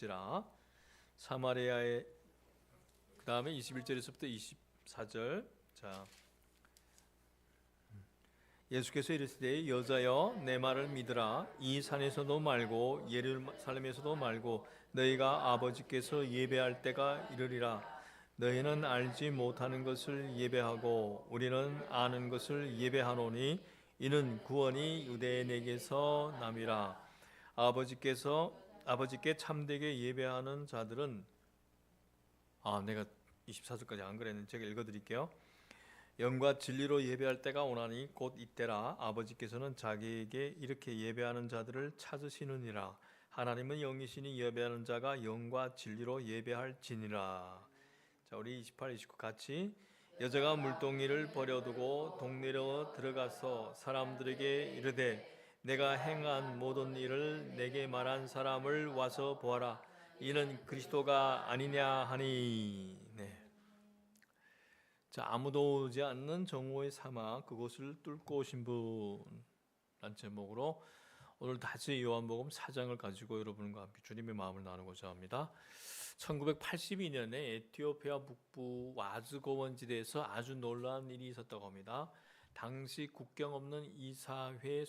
지라 사마리아의 그 다음에 21절에서부터 24절. 자, 예수께서 이르시되 여자여 내 말을 믿으라. 이 산에서도 말고 예루살렘에서도 말고 너희가 아버지께서 예배할 때가 이르리라. 너희는 알지 못하는 것을 예배하고 우리는 아는 것을 예배하노니 이는 구원이 유대인에게서 남이라. 아버지께 참되게 예배하는 자들은 내가 24절까지 안 그랬는데 제가 읽어드릴게요. 영과 진리로 예배할 때가 오나니 곧 이때라. 아버지께서는 자기에게 이렇게 예배하는 자들을 찾으시느니라. 하나님은 영이시니 예배하는 자가 영과 진리로 예배할지니라. 자, 우리 28, 29 같이. 여자가 물동이를 버려두고 동네로 들어가서 사람들에게 이르되 내가 행한 모든 일을 내게 말한 사람을 와서 보아라. 이는 그리스도가 아니냐 하니. 네. 자, 아무도 오지 않는 정오의 사막, 그곳을 뚫고 오신 분란 제목으로 오늘 다시 요한복음 4장을 가지고 여러분과 함께 주님의 마음을 나누고자 합니다. 1982년에 에티오피아 북부 와즈고원지대에서 아주 놀라운 일이 있었다고 합니다. 당시 국경 없는 이사회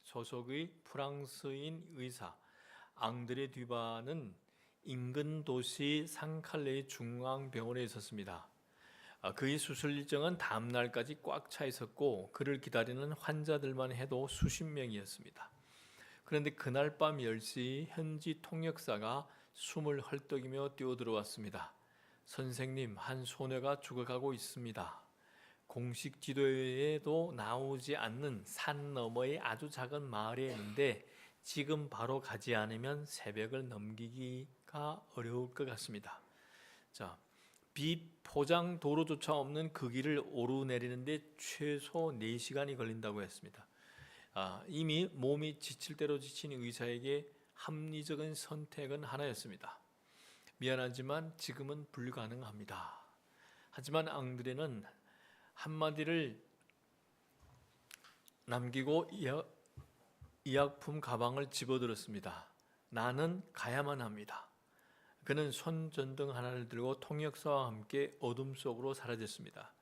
소속의 프랑스인 의사 앙드레 듀바는 인근 도시 상칼레의 중앙병원에 있었습니다. 그의 수술 일정은 다음 날까지 꽉 차 있었고 그를 기다리는 환자들만 해도 수십 명이었습니다. 그런데 그날 밤 10시 현지 통역사가 숨을 헐떡이며 뛰어들어왔습니다. 선생님, 한 소녀가 죽어가고 있습니다. 공식 지도에도 나오지 않는 산 너머의 아주 작은 마을에 있는데 지금 바로 가지 않으면 새벽을 넘기기가 어려울 것 같습니다. 자, 비포장 도로조차 없는 그 길을 오르내리는데 최소 4시간이 걸린다고 했습니다. 이미 몸이 지칠 대로 지친 의사에게 합리적인 선택은 하나였습니다. 미안하지만 지금은 불가능합니다. 하지만 앙드레는 한마디를 남기고 의약품 가방을 집어들었습니다. 나는 가야만 합니다. 그는 손전등 하나를 들고 통역사와 함께 어둠 속으로 사라졌습니다.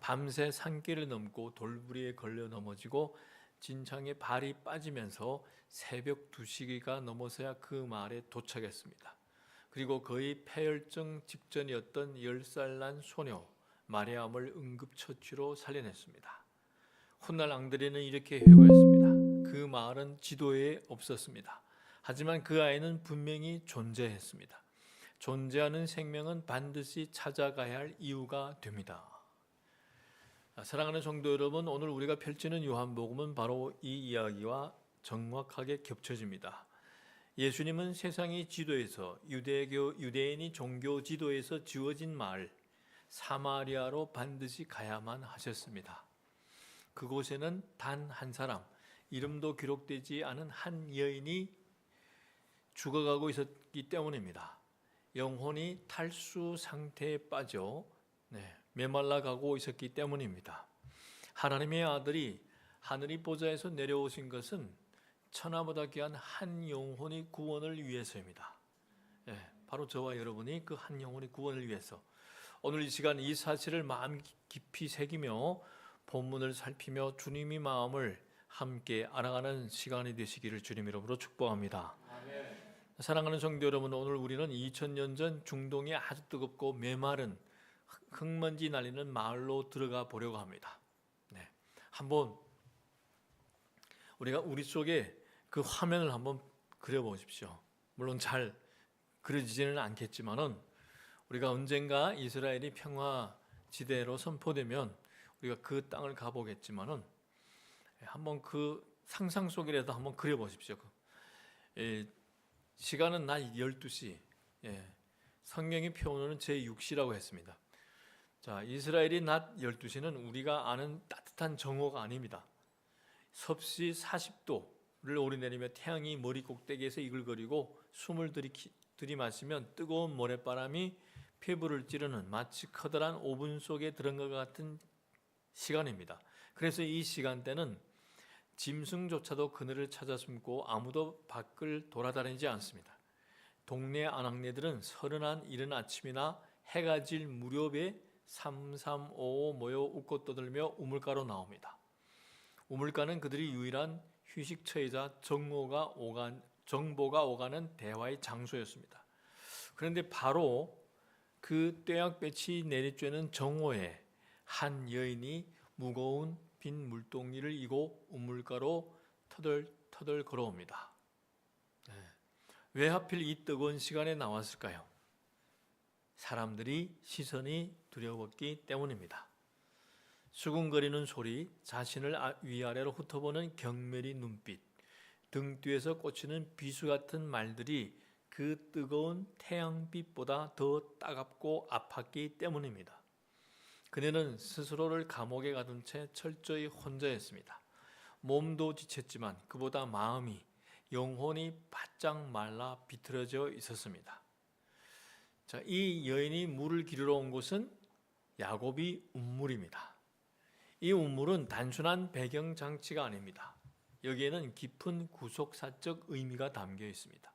밤새 산길을 넘고 돌부리에 걸려 넘어지고 진창에 발이 빠지면서 새벽 2시가 넘어서야 그 마을에 도착했습니다. 그리고 거의 폐혈증 직전이었던 10살 난 소녀 마리암을 응급처치로 살려냈습니다. 훗날 앙드레는 이렇게 회고했습니다. 그 마을은 지도에 없었습니다. 하지만 그 아이는 분명히 존재했습니다. 존재하는 생명은 반드시 찾아가야 할 이유가 됩니다. 사랑하는 성도 여러분, 오늘 우리가 펼치는 요한복음은 바로 이 이야기와 정확하게 겹쳐집니다. 예수님은 세상의 지도에서 유대인이 종교 지도에서 지어진 마을 사마리아로 반드시 가야만 하셨습니다. 그곳에는 단 한 사람, 이름도 기록되지 않은 한 여인이 죽어가고 있었기 때문입니다. 영혼이 탈수 상태에 빠져 메말라가고 있었기 때문입니다. 하나님의 아들이 하늘의 보좌에서 내려오신 것은 천하보다 귀한 한 영혼의 구원을 위해서입니다. 바로 저와 여러분이 그 한 영혼의 구원을 위해서 오늘 이 시간 이 사실을 마음 깊이 새기며 본문을 살피며 주님의 마음을 함께 알아가는 시간이 되시기를 주님 이름으로 축복합니다. 아멘. 사랑하는 성도 여러분, 오늘 우리는 2000년 전 중동의 아주 뜨겁고 메마른 흙먼지 날리는 마을로 들어가 보려고 합니다. 한번 우리가 우리 속에 그 화면을 한번 그려보십시오. 물론 잘 그려지지는 않겠지만은 우리가 언젠가 이스라엘이 평화지대로 선포되면 우리가 그 땅을 가보겠지만은 한번 그 상상 속이라도 한번 그려보십시오. 시간은 낮 12시, 성경이 표현하는 제6시라고 했습니다. 자, 이스라엘이 낮 12시는 우리가 아는 따뜻한 정오가 아닙니다. 섭씨 40도를 오르내리며 태양이 머리 꼭대기에서 이글거리고 숨을 들이마시면 뜨거운 모래바람이 피부를 찌르는 마치 커다란 오븐 속에 들은 것 같은 시간입니다. 그래서 이 시간대는 짐승조차도 그늘을 찾아 숨고 아무도 밖을 돌아다니지 않습니다. 동네 아낙네들은 서른한 이른 아침이나 해가 질 무렵에 삼삼오오 모여 웃고 떠들며 우물가로 나옵니다. 우물가는 그들이 유일한 휴식처이자 정보가 오가는 대화의 장소였습니다. 그런데 바로 그 뙤약볕이 내리쬐는 정오에 한 여인이 무거운 빈 물동이를 이고 우물가로 터덜터덜 걸어옵니다. 왜 하필 이 뜨거운 시간에 나왔을까요? 사람들이 시선이 두려웠기 때문입니다. 수군거리는 소리, 자신을 위아래로 훑어보는 경멸의 눈빛, 등 뒤에서 꽂히는 비수 같은 말들이 그 뜨거운 태양빛보다 더 따갑고 아팠기 때문입니다. 그녀는 스스로를 감옥에 가둔 채 철저히 혼자였습니다. 몸도 지쳤지만 그보다 마음이, 영혼이 바짝 말라 비틀어져 있었습니다. 자, 이 여인이 물을 기르러 온 곳은 야곱이 운물입니다. 이 운물은 단순한 배경 장치가 아닙니다. 여기에는 깊은 구속사적 의미가 담겨 있습니다.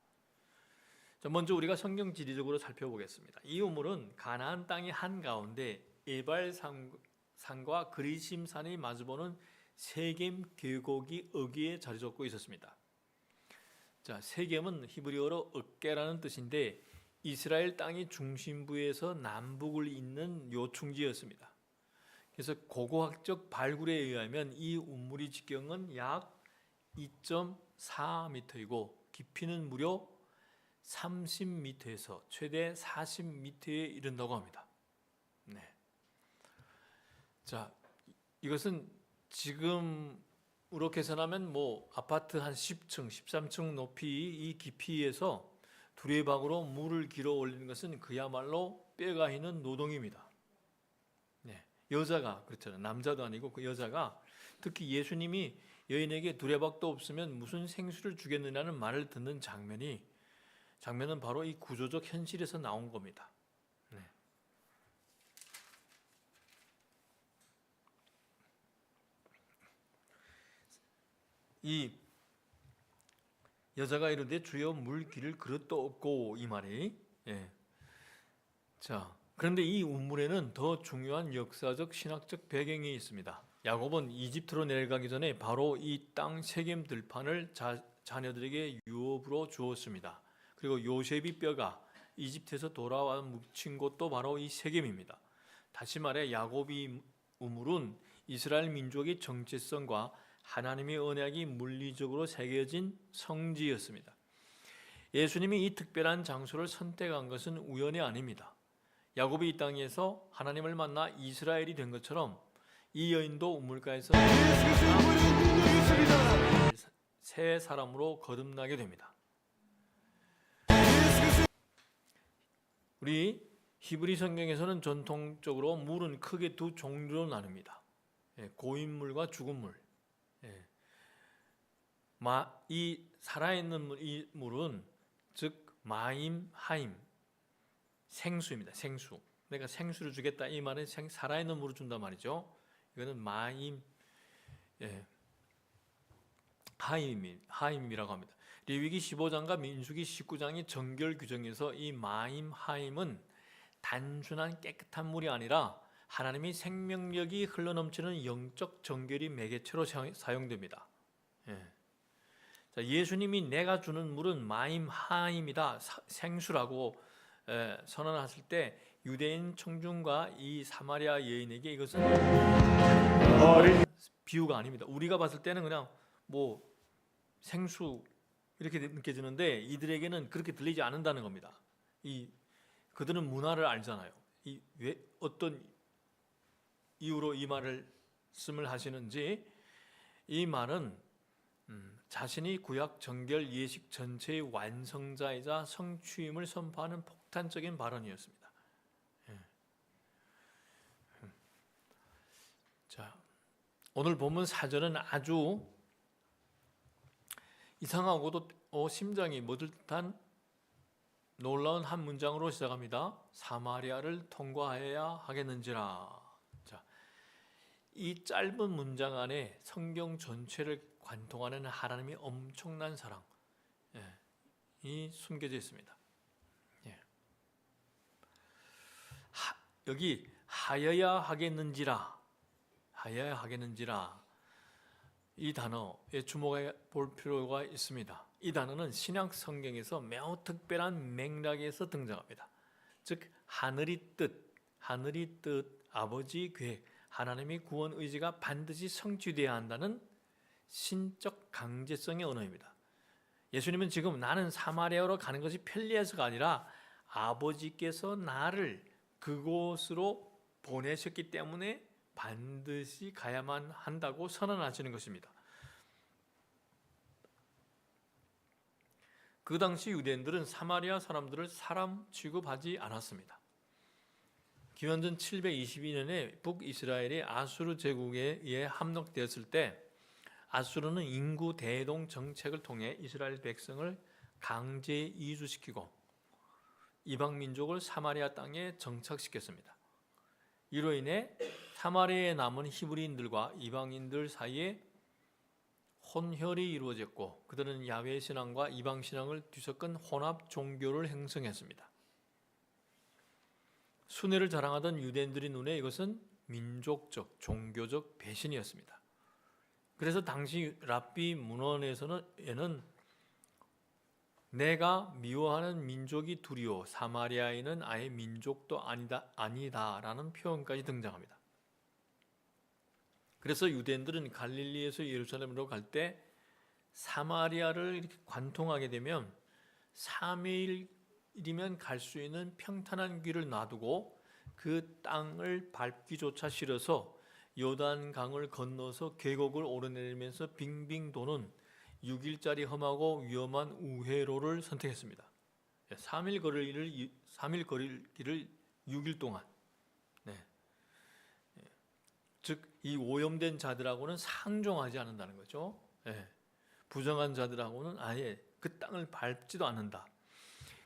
자, 먼저 우리가 성경 지리적으로 살펴보겠습니다. 이 우물은 가나안 땅의 한가운데 에발산과 그리심산이 마주보는 세겜 계곡이 어귀에 자리 잡고 있었습니다. 자, 세겜은 히브리어로 어깨라는 뜻인데 이스라엘 땅의 중심부에서 남북을 잇는 요충지였습니다. 그래서 고고학적 발굴에 의하면 이 우물의 지경은 약 2.4m이고 깊이는 무려 30m에서 최대 40m에 이른다고 합니다. 네. 자, 이것은 지금으로 계산하면 아파트 한 10층, 13층 높이 이 깊이에서 두레박으로 물을 길어 올리는 것은 그야말로 뼈가 있는 노동입니다. 네. 여자가 그렇잖아요. 남자도 아니고 그 여자가 특히 예수님이 여인에게 두레박도 없으면 무슨 생수를 주겠느냐는 말을 듣는 장면은 바로 이 구조적 현실에서 나온 겁니다. 네. 이 여자가 이르되 주여 물 기를 그릇도 없고 이 말이 자, 그런데 이 우물에는 더 중요한 역사적 신학적 배경이 있습니다. 야곱은 이집트로 내려가기 전에 바로 이 땅 세겜 들판을 자녀들에게 유업으로 주었습니다. 그리고 요셉이 뼈가 이집트에서 돌아와 묻힌 곳도 바로 이 세겜입니다. 다시 말해 야곱이 우물은 이스라엘 민족의 정체성과 하나님의 언약이 물리적으로 새겨진 성지였습니다. 예수님이 이 특별한 장소를 선택한 것은 우연이 아닙니다. 야곱이 이 땅에서 하나님을 만나 이스라엘이 된 것처럼 이 여인도 우물가에서 새 사람으로 거듭나게 됩니다. 우리 히브리 성경에서는 전통적으로 물은 크게 두 종류로 나눕니다. 고인물과 죽은 물. 이 살아있는 이 물은 즉 마임, 하임, 생수입니다. 생수. 내가 생수를 주겠다 이 말은 살아있는 물을 준단 말이죠. 이거는 마임, 하임이라고 합니다. 레위기 15장과 민수기 19장의 정결 규정에서 이 마임, 하임은 단순한 깨끗한 물이 아니라 하나님이 생명력이 흘러넘치는 영적 정결의 매개체로 사용됩니다. 자, 예수님이 내가 주는 물은 마임, 하임이다, 생수라고 선언하실 때 유대인 청중과 이 사마리아 여인에게 이것은 비유가 아닙니다. 우리가 봤을 때는 그냥 생수 이렇게 느껴지는데 이들에게는 그렇게 들리지 않는다는 겁니다. 그들은 문화를 알잖아요. 왜 어떤 이유로 이 말씀을 하시는지. 이 말은 자신이 구약 정결 예식 전체의 완성자이자 성취임을 선포하는 폭탄적인 발언이었습니다. 자, 오늘 본문 4절은 아주 이상하고도 심장이 멎을 듯한 놀라운 한 문장으로 시작합니다. 사마리아를 통과해야 하겠는지라. 자, 이 짧은 문장 안에 성경 전체를 관통하는 하나님의 엄청난 사랑이 숨겨져 있습니다. 여기 하여야 하겠는지라 이 단어에 주목해 볼 필요가 있습니다. 이 단어는 신약 성경에서 매우 특별한 맥락에서 등장합니다. 즉 하늘이 뜻, 아버지 계획, 하나님의 구원 의지가 반드시 성취되어야 한다는 신적 강제성의 언어입니다. 예수님은 지금 나는 사마리아로 가는 것이 편리해서가 아니라 아버지께서 나를 그곳으로 보내셨기 때문에 반드시 가야만 한다고 선언하시는 것입니다. 그 당시 유대인들은 사마리아 사람들을 사람 취급하지 않았습니다. 기원전 722년에 북이스라엘이 아수르 제국에 의해 함락되었을 때 아수르는 인구 대동 정책을 통해 이스라엘 백성을 강제 이주시키고 이방 민족을 사마리아 땅에 정착시켰습니다. 이로 인해 사마리아에 남은 히브리인들과 이방인들 사이에 혼혈이 이루어졌고 그들은 야훼 신앙과 이방 신앙을 뒤섞은 혼합 종교를 형성했습니다. 순회를 자랑하던 유대인들의 눈에 이것은 민족적, 종교적 배신이었습니다. 그래서 당시 랍비 문헌에는 내가 미워하는 민족이 둘이요 사마리아인은 아예 민족도 아니다라는 표현까지 등장합니다. 그래서 유대인들은 갈릴리에서 예루살렘으로 갈 때 사마리아를 이렇게 관통하게 되면 3일이면 갈 수 있는 평탄한 길을 놔두고 그 땅을 밟기조차 싫어서 요단강을 건너서 계곡을 오르내리면서 빙빙 도는 6일짜리 험하고 위험한 우회로를 선택했습니다. 3일 거릴 길을 6일 동안. 즉 이 오염된 자들하고는 상종하지 않는다는 거죠. 부정한 자들하고는 아예 그 땅을 밟지도 않는다.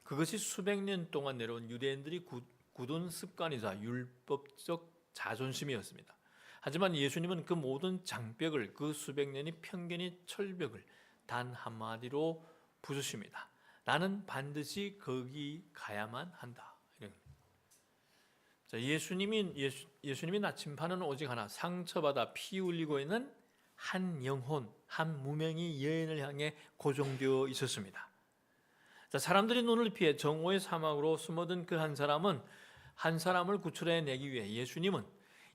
그것이 수백 년 동안 내려온 유대인들이 굳은 습관이자 율법적 자존심이었습니다. 하지만 예수님은 그 모든 장벽을, 그 수백 년의 편견의 철벽을 단 한마디로 부수십니다. 나는 반드시 거기 가야만 한다. 자, 예수님이 나침반은 오직 하나, 상처받아 피 흘리고 있는 한 영혼, 한 무명의 여인을 향해 고정되어 있었습니다. 자, 사람들이 눈을 피해 정오의 사막으로 숨어든 그 한 사람을 구출해내기 위해 예수님은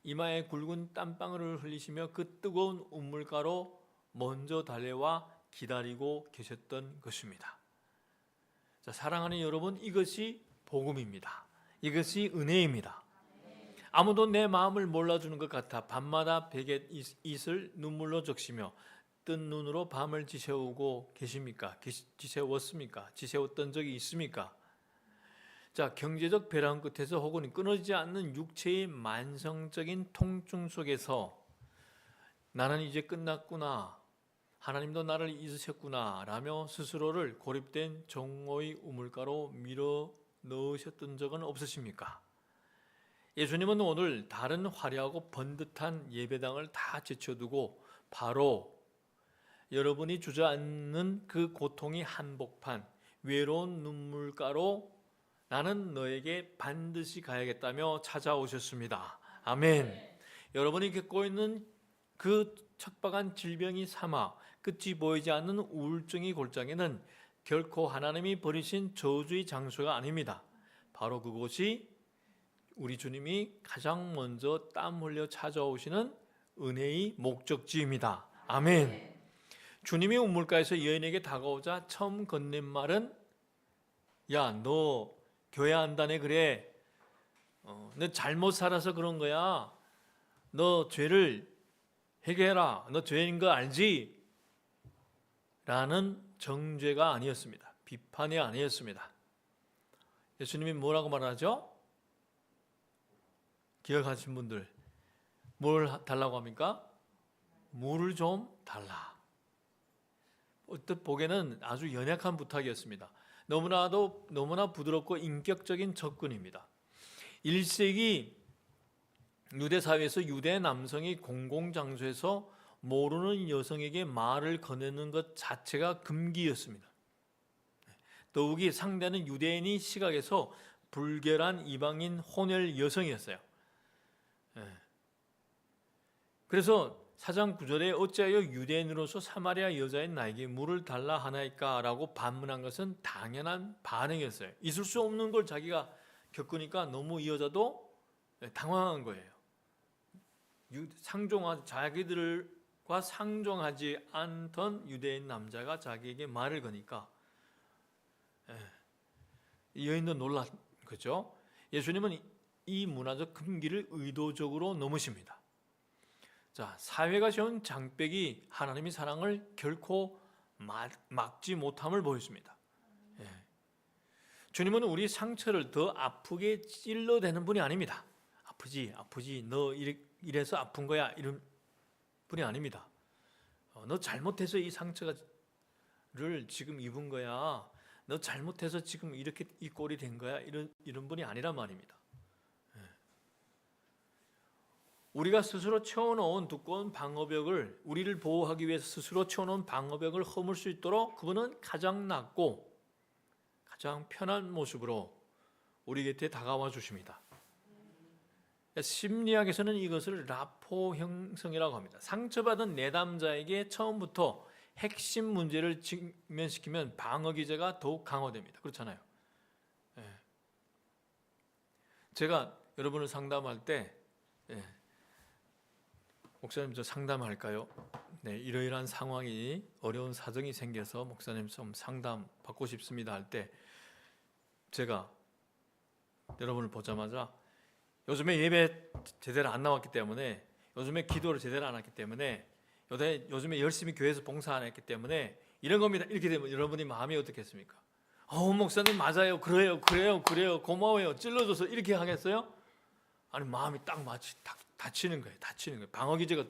이마에 굵은 땀방울을 흘리시며 그 뜨거운 우물가로 먼저 달려와 기다리고 계셨던 것입니다. 자, 사랑하는 여러분, 이것이 복음입니다. 이것이 은혜입니다. 아무도 내 마음을 몰라주는 것 같아 밤마다 베개 이슬 눈물로 적시며 뜬 눈으로 밤을 지새우고 계십니까? 지새웠습니까? 지새웠던 적이 있습니까? 자, 경제적 벼랑 끝에서 혹은 끊어지지 않는 육체의 만성적인 통증 속에서 나는 이제 끝났구나, 하나님도 나를 잊으셨구나 라며 스스로를 고립된 정오의 우물가로 밀어 넣으셨던 적은 없으십니까? 예수님은 오늘 다른 화려하고 번듯한 예배당을 다 제쳐두고 바로 여러분이 주저앉는 그 고통의 한복판, 외로운 눈물가로 나는 너에게 반드시 가야겠다며 찾아오셨습니다. 아멘. 여러분이 겪고 있는 그 척박한 질병이 삼아 끝이 보이지 않는 우울증의 골장에는 결코 하나님이 버리신 저주의 장소가 아닙니다. 바로 그곳이 우리 주님이 가장 먼저 땀 흘려 찾아오시는 은혜의 목적지입니다. 아멘. 주님이 우물가에서 여인에게 다가오자 처음 건넨 말은 야, 너 교회 안다네 그래. 너 잘못 살아서 그런 거야. 너 죄를 해결해라. 너 죄인 거 알지? 라는 정죄가 아니었습니다. 비판이 아니었습니다. 예수님이 뭐라고 말하죠? 기억하신 분들, 뭘 달라고 합니까? 물을 좀 달라. 어떻게 보기에는 아주 연약한 부탁이었습니다. 너무나 부드럽고 인격적인 접근입니다. 1세기 유대 사회에서 유대 남성이 공공장소에서 모르는 여성에게 말을 거느는 것 자체가 금기였습니다. 더욱이 상대는 유대인의 시각에서 불결한 이방인 혼혈 여성이었어요. 그래서 4장 9절에 어찌하여 유대인으로서 사마리아 여자인 나에게 물을 달라 하나이까? 라고 반문한 것은 당연한 반응이었어요. 있을 수 없는 걸 자기가 겪으니까 너무 이 여자도 당황한 거예요. 자기들과 상종하지 않던 유대인 남자가 자기에게 말을 거니까 이 여인도 놀란 거죠. 예수님은 이 문화적 금기를 의도적으로 넘으십니다. 자, 사회가 세운 장벽이 하나님의 사랑을 결코 막지 못함을 보였습니다. 주님은 우리 상처를 더 아프게 찔러대는 분이 아닙니다. 아프지, 너 이래서 아픈 거야, 이런 분이 아닙니다. 너 잘못해서 이 상처를 지금 입은 거야. 너 잘못해서 지금 이렇게 이 꼴이 된 거야. 이런 분이 아니란 말입니다. 우리가 스스로 채워놓은 두꺼운 방어벽을, 우리를 보호하기 위해서 스스로 채워놓은 방어벽을 허물 수 있도록 그분은 가장 낮고 가장 편한 모습으로 우리 곁에 다가와 주십니다. 심리학에서는 이것을 라포 형성이라고 합니다. 상처받은 내담자에게 처음부터 핵심 문제를 직면시키면 방어 기제가 더욱 강화됩니다. 그렇잖아요. 제가 여러분을 상담할 때 목사님 저 상담할까요? 네, 이러이러한 상황이 어려운 사정이 생겨서 목사님 좀 상담 받고 싶습니다 할 때 제가 여러분을 보자마자 요즘에 예배 제대로 안 나왔기 때문에, 요즘에 기도를 제대로 안 했기 때문에, 요즘에 열심히 교회에서 봉사 안 했기 때문에 이런 겁니다. 이렇게 되면 여러분이 마음이 어떻겠습니까? 목사님 맞아요. 그래요. 고마워요. 찔러줘서 이렇게 하겠어요? 아니, 마음이 딱 다치는 거예요. 방어 기제가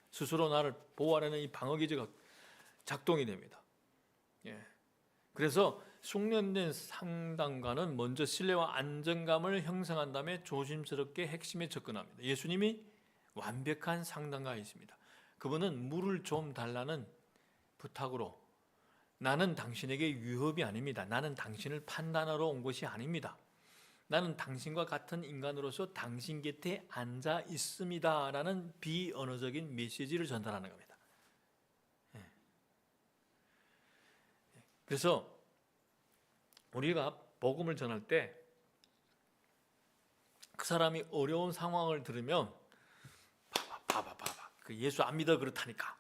스스로 나를 보호하려는 이 방어 기제가 작동이 됩니다. 그래서 숙련된 상담가는 먼저 신뢰와 안정감을 형성한 다음에 조심스럽게 핵심에 접근합니다. 예수님이 완벽한 상담가이십니다. 그분은 물을 좀 달라는 부탁으로, 나는 당신에게 위협이 아닙니다. 나는 당신을 판단하러 온 것이 아닙니다. 나는 당신과 같은 인간으로서 당신 곁에 앉아 있습니다. 라는 비언어적인 메시지를 전달하는 겁니다. 그래서 우리가 복음을 전할 때 그 사람이 어려운 상황을 들으면 봐봐. 그 예수 안 믿어 그렇다니까.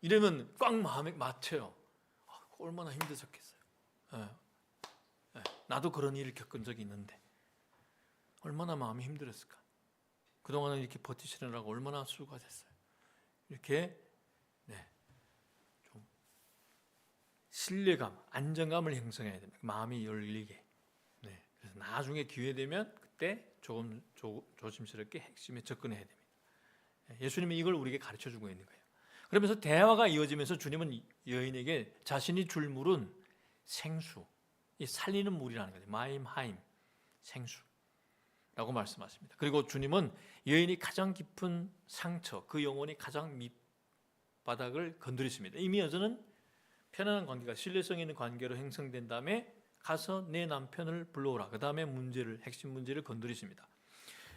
이러면 꽉 마음에 맞춰요. 얼마나 힘드셨겠어요. 나도 그런 일을 겪은 적이 있는데 얼마나 마음이 힘들었을까. 그동안은 이렇게 버티시느라고 얼마나 수고가 됐어요. 이렇게 좀 신뢰감, 안정감을 형성해야 됩니다. 마음이 열리게. 그래서 나중에 기회 되면 그때 조금 조심스럽게 핵심에 접근해야 됩니다. 예수님은 이걸 우리에게 가르쳐주고 있는 거예요. 그러면서 대화가 이어지면서 주님은 여인에게 자신이 줄 물은 생수, 이 살리는 물이라는 거죠. 마임하임, 생수라고 말씀하십니다. 그리고 주님은 여인이 가장 깊은 상처, 그 영혼이 가장 밑바닥을 건드렸습니다. 이미 여자는 편안한 관계가 신뢰성 있는 관계로 형성된 다음에 가서 내 남편을 불러오라. 그 다음에 핵심 문제를 건드리십니다.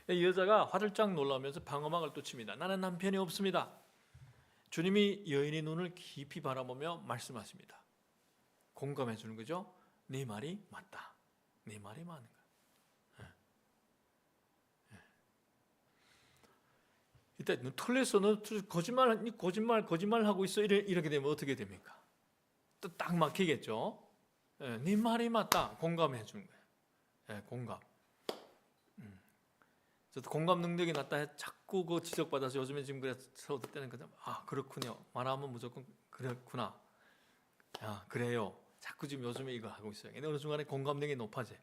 이 여자가 화들짝 놀라면서 방어막을 또 칩니다. 나는 남편이 없습니다. 주님이 여인의 눈을 깊이 바라보며 말씀하십니다. 공감해 주는 거죠. 네 말이 맞다. 네 말이 맞는 거야. 이때 너 틀렸어. 너 거짓말 하고 있어. 이렇게 되면 어떻게 됩니까? 또 딱 막히겠죠. 네 말이 맞다. 공감해 주는 거예요. 공감. 저도 공감 능력이 낮다. 자꾸 그 지적받아서 요즘에 지금 그래서 어떨 때는 그냥 그렇군요. 말하면 무조건 그렇구나. 그래요. 자꾸 지금 요즘에 이거 하고 있어요. 근데 어느 순간에 공감 능력이 높아져.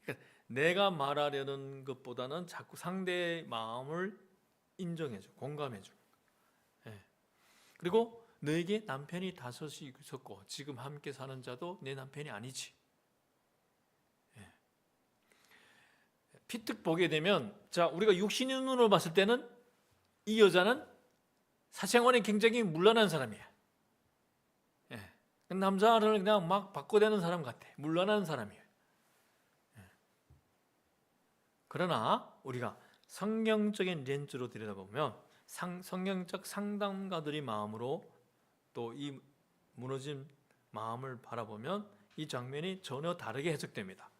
그러니까 내가 말하려는 것보다는 자꾸 상대의 마음을 인정해줘, 공감해줘. 그리고 너에게 남편이 5이 있었고 지금 함께 사는 자도 내 남편이 아니지. 피뜩 보게 되면, 자, 우리가 육신의 눈으로 봤을 때는 이 여자는 사생활이 굉장히 문란한 사람이야. 남자를 그냥 막 바꿔대는 사람 같아. 문란한 사람이에요. 그러나 우리가 성경적인 렌즈로 들여다보면 성경적 상담가들의 마음으로 또 이 무너진 마음을 바라보면 이 장면이 전혀 다르게 해석됩니다.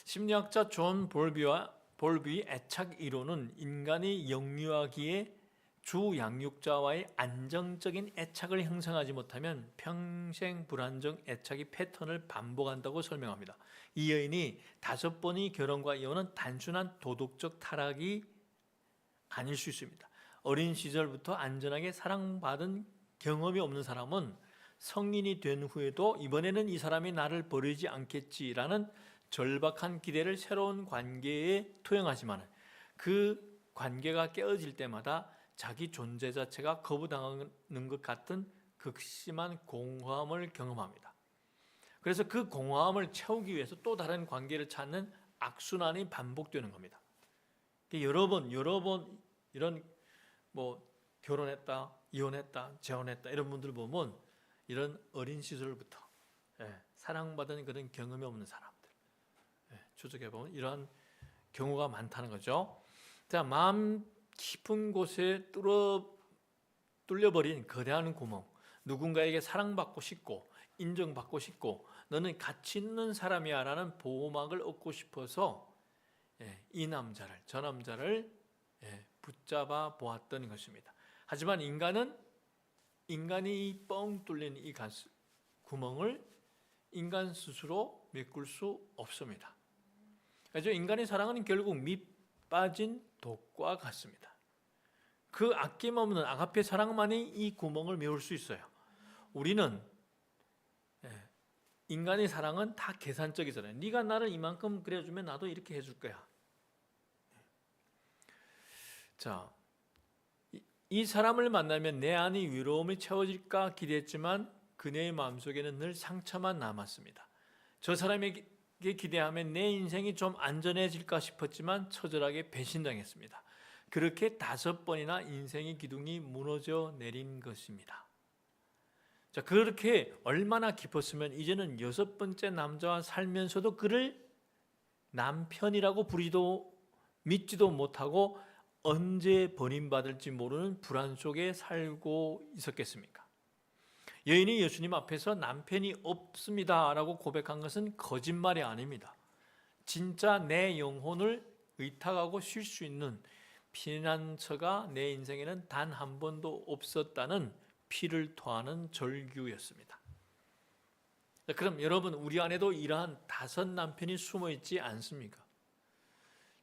심리학자 존 볼비의 애착 이론은 인간이 영유아기에 주 양육자와의 안정적인 애착을 형성하지 못하면 평생 불안정 애착의 패턴을 반복한다고 설명합니다. 이 여인이 5번의 결혼과 이혼은 단순한 도덕적 타락이 아닐 수 있습니다. 어린 시절부터 안전하게 사랑받은 경험이 없는 사람은 성인이 된 후에도 이번에는 이 사람이 나를 버리지 않겠지라는 절박한 기대를 새로운 관계에 투영하지만 그 관계가 깨어질 때마다 자기 존재 자체가 거부당하는 것 같은 극심한 공허함을 경험합니다. 그래서 그 공허함을 채우기 위해서 또 다른 관계를 찾는 악순환이 반복되는 겁니다. 여러 번 이런 결혼했다, 이혼했다, 재혼했다 이런 분들 보면 이런 어린 시절부터 사랑받은 그런 경험이 없는 사람들 추적해 보면 이러한 경우가 많다는 거죠. 자, 마음 깊은 곳에 뚫려버린 거대한 구멍, 누군가에게 사랑받고 싶고 인정받고 싶고 너는 가치 있는 사람이야 라는 보호막을 얻고 싶어서 저 남자를 붙잡아 보았던 것입니다. 하지만 인간이 뻥 뚫린 이 구멍을 인간 스스로 메꿀 수 없습니다. 그래서 인간의 사랑은 결국 밑 빠진 독과 같습니다. 그 아낌없는 아가페 사랑만이 이 구멍을 메울 수 있어요. 우리는 인간의 사랑은 다 계산적이잖아요. 네가 나를 이만큼 그려주면 나도 이렇게 해줄 거야. 자, 이 사람을 만나면 내 안의 위로움이 채워질까 기대했지만 그녀의 마음속에는 늘 상처만 남았습니다. 저 사람에게 기대하면 내 인생이 좀 안전해질까 싶었지만 처절하게 배신당했습니다. 그렇게 5번이나 인생의 기둥이 무너져 내린 것입니다. 자, 그렇게 얼마나 깊었으면 이제는 6번째 남자와 살면서도 그를 남편이라고 부리도 믿지도 못하고 언제 버림받을지 모르는 불안 속에 살고 있었겠습니까? 여인이 예수님 앞에서 남편이 없습니다 라고 고백한 것은 거짓말이 아닙니다. 진짜 내 영혼을 의탁하고 쉴 수 있는 피난처가 내 인생에는 단 한 번도 없었다는 피를 토하는 절규였습니다. 그럼 여러분, 우리 안에도 이러한 5 남편이 숨어 있지 않습니까?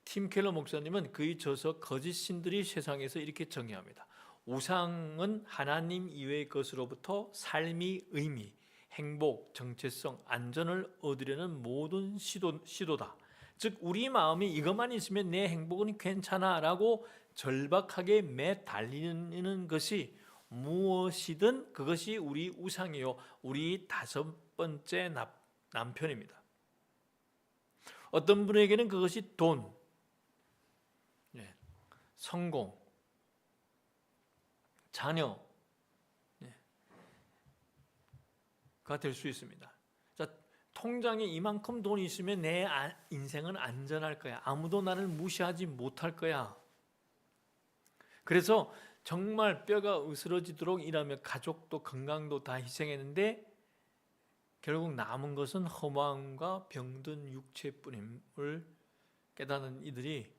팀 켈러 목사님은 그의 저서 거짓 신들이 세상에서 이렇게 정의합니다. 우상은 하나님 이외의 것으로부터 삶의 의미, 행복, 정체성, 안전을 얻으려는 모든 시도다. 즉 우리 마음이 이것만 있으면 내 행복은 괜찮아 라고 절박하게 매달리는 것이 무엇이든 그것이 우리 우상이요, 우리 5번째 남편입니다. 어떤 분에게는 그것이 돈, 성공, 자녀가 될 수 있습니다. 자, 통장에 이만큼 돈이 있으면 내 인생은 안전할 거야. 아무도 나를 무시하지 못할 거야. 그래서 정말 뼈가 으스러지도록 일하며 가족도 건강도 다 희생했는데 결국 남은 것은 허망과 병든 육체뿐임을 깨닫는 이들이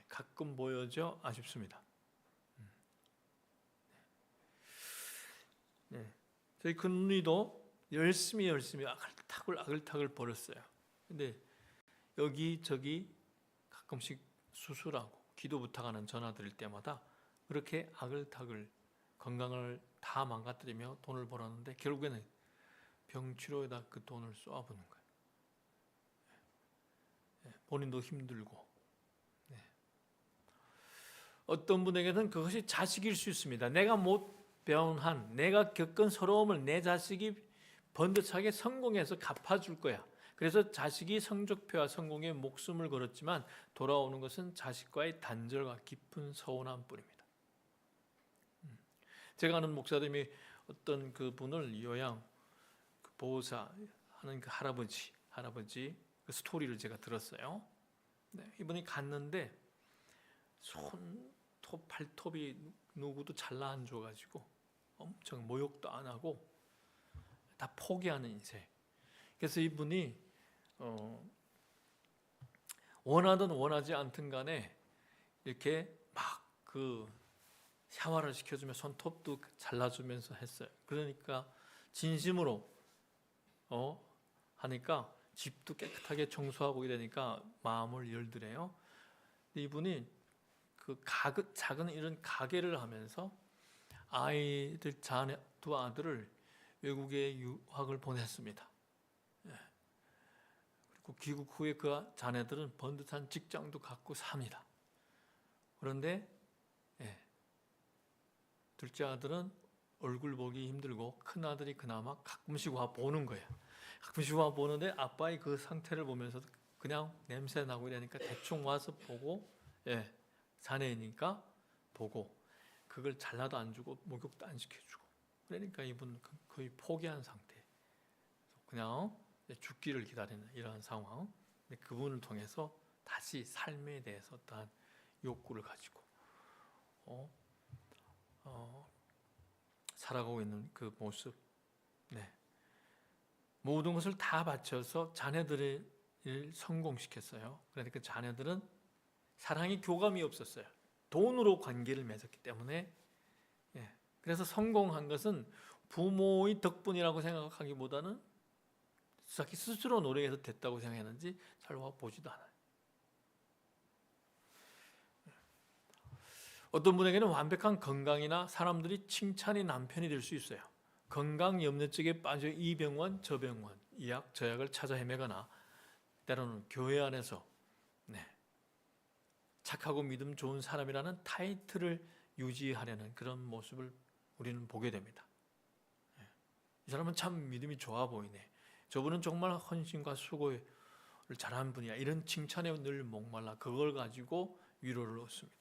가끔 보여져 아쉽습니다. 저희 큰누이도 열심히 아글탁을 벌었어요. 근데 여기저기 가끔씩 수술하고 기도 부탁하는 전화 드릴 때마다 그렇게 아글탁을 건강을 다 망가뜨리며 돈을 벌었는데 결국에는 병치료에다 그 돈을 쏘아부는 거예요. 본인도 힘들고. 어떤 분에게는 그것이 자식일 수 있습니다. 내가 못 배운 한, 내가 겪은 서러움을 내 자식이 번듯하게 성공해서 갚아줄 거야. 그래서 자식이 성적표와 성공에 목숨을 걸었지만 돌아오는 것은 자식과의 단절과 깊은 서운함 뿐입니다. 제가 아는 목사님이 어떤 그 분을 요양 보호사 하는 그 할아버지 그 스토리를 제가 들었어요. 네, 이분이 갔는데 손톱, 발톱이 누구도 잘라 안 줘가지고 엄청 모욕도 안 하고 다 포기하는 인생. 그래서 이분이 원하든 원하지 않든 간에 이렇게 막 그 샤워를 시켜주며 손톱도 잘라주면서 했어요. 그러니까 진심으로 하니까 집도 깨끗하게 청소하고 이러니까 마음을 열더래요. 이분이 그 작은 이런 가게를 하면서 아이들 두 아들을 외국에 유학을 보냈습니다. 그리고 귀국 후에 그 자녀들은 번듯한 직장도 갖고 삽니다. 그런데 둘째 아들은 얼굴 보기 힘들고 큰 아들이 그나마 가끔씩 와 보는 거예요. 가끔씩 와 보는데 아빠의 그 상태를 보면서 그냥 냄새 나고 이러니까 대충 와서 보고 자네니까 보고 그걸 잘라도 안 주고 목욕도 안 시켜주고 그러니까 이분 거의 포기한 상태. 그냥 죽기를 기다리는 이러한 상황. 근데 그분을 통해서 다시 삶에 대해서 어떠한 욕구를 가지고 살아가고 있는 그 모습. 모든 것을 다 바쳐서 자녀들을 성공시켰어요. 그런데 그 자녀들은 사랑이 교감이 없었어요. 돈으로 관계를 맺었기 때문에. 그래서 성공한 것은 부모의 덕분이라고 생각하기보다는 자기 스스로 노력해서 됐다고 생각했는지 잘 보지도 않아요. 어떤 분에게는 완벽한 건강이나 사람들이 칭찬이 남편이 될 수 있어요. 건강 염려증에 빠져 이 병원 저 병원 이 약 저 약을 찾아 헤매거나 때로는 교회 안에서 착하고 믿음 좋은 사람이라는 타이틀을 유지하려는 그런 모습을 우리는 보게 됩니다. 이 사람은 참 믿음이 좋아 보이네. 저분은 정말 헌신과 수고를 잘한 분이야. 이런 칭찬에 늘 목말라 그걸 가지고 위로를 얻습니다.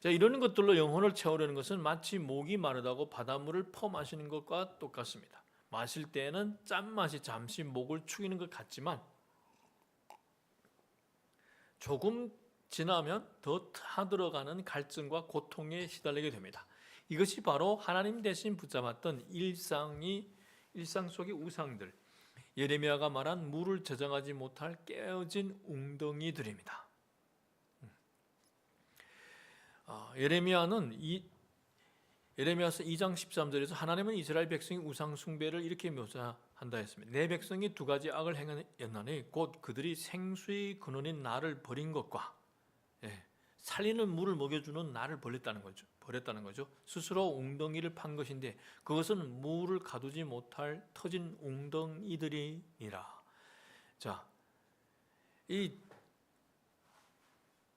자, 이런 것들로 영혼을 채우려는 것은 마치 목이 마르다고 바닷물을 퍼마시는 것과 똑같습니다. 마실 때에는 짠맛이 잠시 목을 축이는 것 같지만 조금 지나면 더 타들어가는 갈증과 고통에 시달리게 됩니다. 이것이 바로 하나님 대신 붙잡았던 일상 속의 우상들, 예레미야가 말한 물을 저장하지 못할 깨어진 웅덩이들입니다. 예레미야서 2장 13절에서 하나님은 이스라엘 백성이 우상 숭배를 이렇게 묘사한다 했습니다. 내 백성이 두 가지 악을 행하였나니 곧 그들이 생수의 근원인 나를 버린 것과 살리는 물을 먹여주는 나를 버렸다는 거죠. 스스로 웅덩이를 판 것인데 그것은 물을 가두지 못할 터진 웅덩이들이니라. 자, 이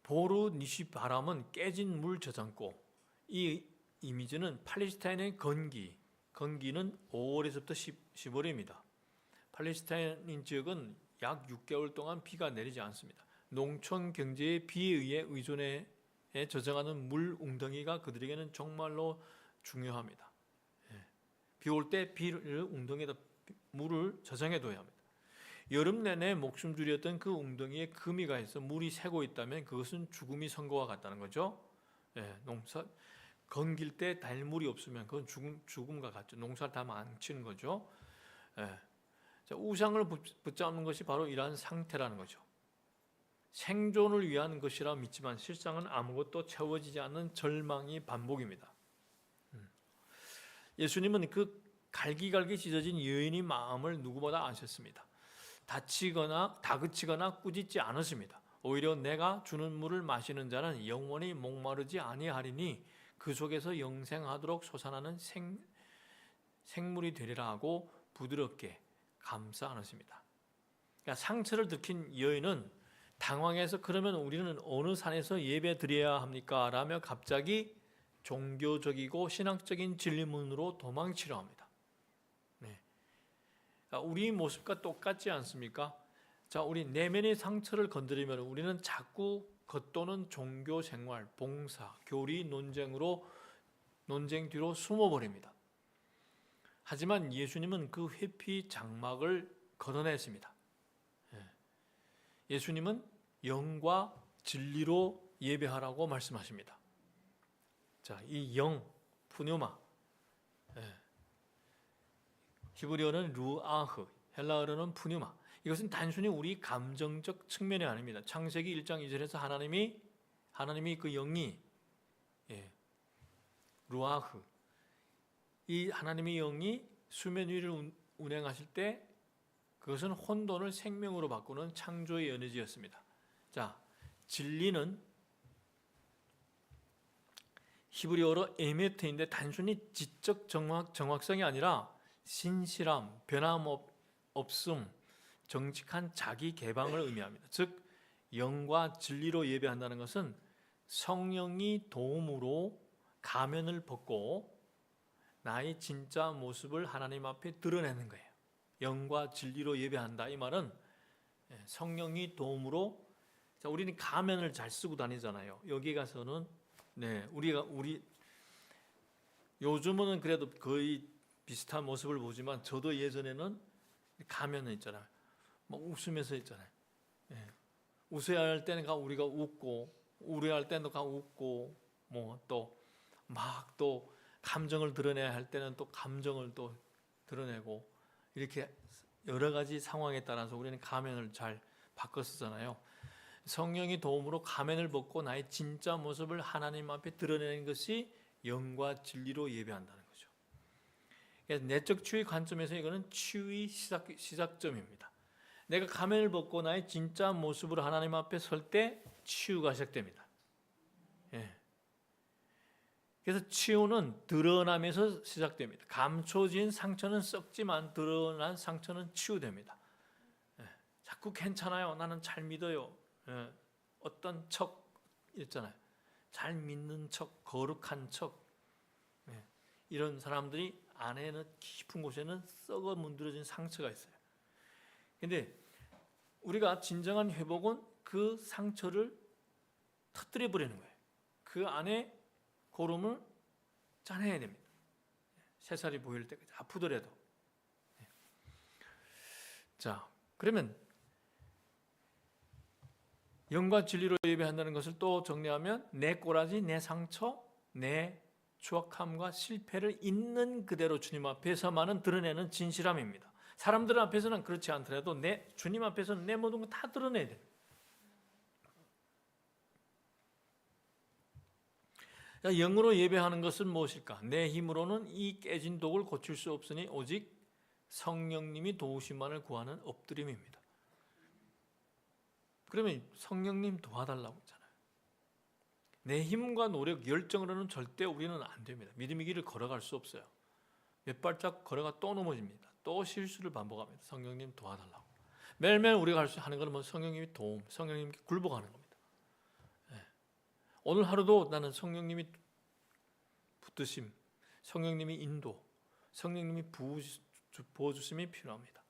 보르 니시 바람은 깨진 물 저장고, 이 이미지는 팔레스타인의 건기는 5월에서부터 10월입니다. 팔레스타인 지역은 약 6개월 동안 비가 내리지 않습니다. 농촌 경제의 비에 의해 의존해 저장하는 물 웅덩이가 그들에게는 정말로 중요합니다. 비 올 때 비를 웅덩이에다 물을 저장해둬야 합니다. 여름 내내 목숨줄이었던 그 웅덩이에 금이가 있어 물이 새고 있다면 그것은 죽음이 선고와 같다는 거죠. 농사 건길 때 달물이 없으면 그건 죽음과 같죠. 농사를 다 망치는 거죠. 자, 우상을 붙잡는 것이 바로 이러한 상태라는 거죠. 생존을 위한 것이라 믿지만 실상은 아무것도 채워지지 않는 절망이 반복입니다. 예수님은 그 갈기갈기 찢어진 여인의 마음을 누구보다 아셨습니다. 다그치거나 꾸짖지 않으십니다. 오히려 내가 주는 물을 마시는 자는 영원히 목마르지 아니하리니 그 속에서 영생하도록 솟아나는 생물이 되리라 하고 부드럽게 감싸 안으십니다. 그러니까 상처를 들킨 여인은 당황해서 그러면 우리는 어느 산에서 예배 드려야 합니까? 라며 갑자기 종교적이고 신학적인 질문으로 도망치려 합니다. 우리 모습과 똑같지 않습니까? 자, 우리 내면의 상처를 건드리면 우리는 자꾸 겉도는 종교 생활, 봉사, 교리 논쟁 뒤로 숨어버립니다. 하지만 예수님은 그 회피 장막을 걷어냈습니다. 예수님은 영과 진리로 예배하라고 말씀하십니다. 자, 이 영, 푸뉴마, 히브리어는 루아흐, 헬라어로는 푸뉴마. 이것은 단순히 우리 감정적 측면이 아닙니다. 창세기 1장 2절에서 하나님이 그 영이 루아흐, 이 하나님의 영이 수면 위를 운행하실 때 그것은 혼돈을 생명으로 바꾸는 창조의 에너지였습니다. 자, 진리는 히브리어로 에메트인데 단순히 지적 정확성이 아니라 신실함, 변함없음, 정직한 자기 개방을 의미합니다. 즉 영과 진리로 예배한다는 것은 성령이 도움으로 가면을 벗고 나의 진짜 모습을 하나님 앞에 드러내는 거예요. 영과 진리로 예배한다 이 말은 성령이 도움으로, 자, 우리는 가면을 잘 쓰고 다니잖아요. 여기 가서는 우리 요즘은 그래도 거의 비슷한 모습을 보지만 저도 예전에는 가면은 있잖아요. 막 웃으면서 있잖아요. 웃어야 할 때는 우리가 웃고 우려할 때는 웃고 뭐 또 막 또 감정을 드러내야 할 때는 또 감정을 또 드러내고 이렇게 여러 가지 상황에 따라서 우리는 가면을 잘 바꿔 쓰잖아요. 성령의 도움으로 가면을 벗고 나의 진짜 모습을 하나님 앞에 드러내는 것이 영과 진리로 예배한다는 거죠. 내적 치유의 관점에서 이거는 치유의 시작점입니다. 내가 가면을 벗고 나의 진짜 모습으로 하나님 앞에 설 때 치유가 시작됩니다. 그래서 치유는 드러남에서 시작됩니다. 감춰진 상처는 썩지만 드러난 상처는 치유됩니다. 자꾸 괜찮아요. 나는 잘 믿어요. 어떤 척 있잖아요. 잘 믿는 척, 거룩한 척. 이런 사람들이 안에는 깊은 곳에는 썩어 문드러진 상처가 있어요. 근데 우리가 진정한 회복은 그 상처를 터뜨려 버리는 거예요. 그 안에 고름을 짜내야 됩니다. 새살이 보일 때까지 아프더라도. 자, 그러면 영과 진리로 예배한다는 것을 또 정리하면 내 꼬라지, 내 상처, 내 추악함과 실패를 있는 그대로 주님 앞에서만은 드러내는 진실함입니다. 사람들 앞에서는 그렇지 않더라도 주님 앞에서는 내 모든 거 다 드러내야 돼요. 영으로 예배하는 것은 무엇일까? 내 힘으로는 이 깨진 독을 고칠 수 없으니 오직 성령님이 도우심만을 구하는 엎드림입니다. 그러면 성령님 도와달라고 했잖아요. 내 힘과 노력, 열정으로는 절대 우리는 안 됩니다. 믿음의 길을 걸어갈 수 없어요. 몇 발짝 걸어가 또 넘어집니다. 또 실수를 반복합니다. 성령님 도와달라고. 매일매일 우리가 할 수 하는 것은 성령님이 도움, 성령님께 굴복하는 겁니다. 오늘 하루도 나는 성령님이 붙드심, 성령님이 인도, 성령님이 부어주심이 필요합니다.